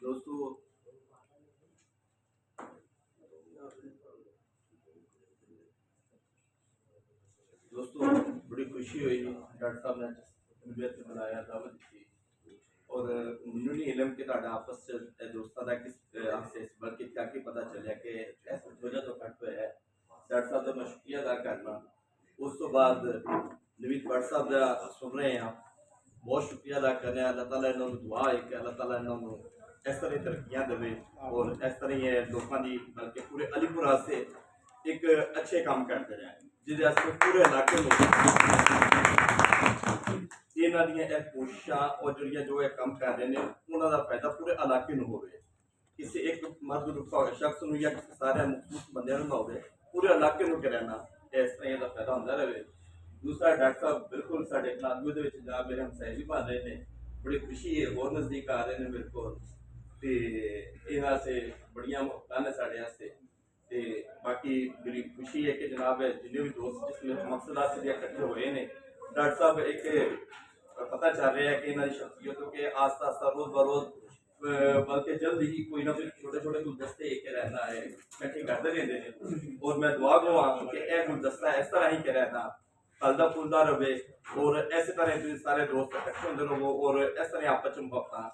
दोस्तों दोस्तों बड़ी खुशी हुई डॉक्टर साहब ने मुझे बुलाया दावत दी और ਮੈਨੂੰ ਨਹੀਂ ਇਲਮ ਕਿ ਤੁਹਾਡਾ ਆਪਸ ਚ ਦੋਸਤਾਂ ਦਾ ਕਿਸ ਤਰ੍ਹਾਂ ਸੇ ਬਲਕਿ ਤਾकि पता ਚੱਲਿਆ ਕਿ ਇਸ ਵਜ੍ਹਾ ਤੋਂ ਕੱਟ ਹੋਇਆ ਹੈ ਡਾਕਟਰ ਸਾਹਿਬ ਦਾ ਮੈਂ ਸ਼ੁਕਰੀਆ ਅਦਾ ਕਰਨਾ। ਉਸ ਤੋਂ ਬਾਅਦ ਨਵੀਦ ਭੱਟ ਸਾਹਿਬ ਦਾ ਸੁਣ ਰਹੇ ਹਾਂ, बहुत शुक्रिया अदा करने अल्लाह ताला इन्होंने दुआ है कि अल्लाह ताला इन्होंने इस तरह तरक्कियां देवे और इस तरह ये लोगों की बल्कि पूरे अलीपुर वास्ते एक अच्छे काम करते रहे जिससे पूरे इलाके में इन्हों दी कोशिशा और जो ये काम कर रहे हैं उन्होंने फायदा पूरे इलाके में हो किसी एक मर्द शख्स या सारे मुख्तलिफ बंदे ना हो पूरे इलाके में कराना इस तरह का फायदा होता रहे। दूसरा डॉक्टर साहब बिल्कुल साढ़े क्लासू जनाब मेरे हमसाए भी बन रहे हैं, बड़ी खुशी है और नज़दीक आ रहे हैं बिल्कुल तो यहाँ से बड़िया मुहब्बत है साढ़े वास्ते तो बाकी बड़ी खुशी है कि जनाब जिन्हें भी दोस्त जिस मकसद से इकट्ठे हुए हैं डॉक्टर साहब एक पता चल रहा है कि इन्हों की शख्सियतों के आस्ता आस्ता रोज़ ब रोज़ बल्कि जल्द ही कोई ना कोई छोटे छोटे गुलदस्ते एक रहना है इकट्ठे करते रहते हैं और मैं दुआ गवा कि यह गुलदस्ता इस तरह ही के रहना फलदा फूलदा रहे और इस तरह सारे दोस्त इकट्ठे होते रहो और इस तरह आपस में मुहब्बत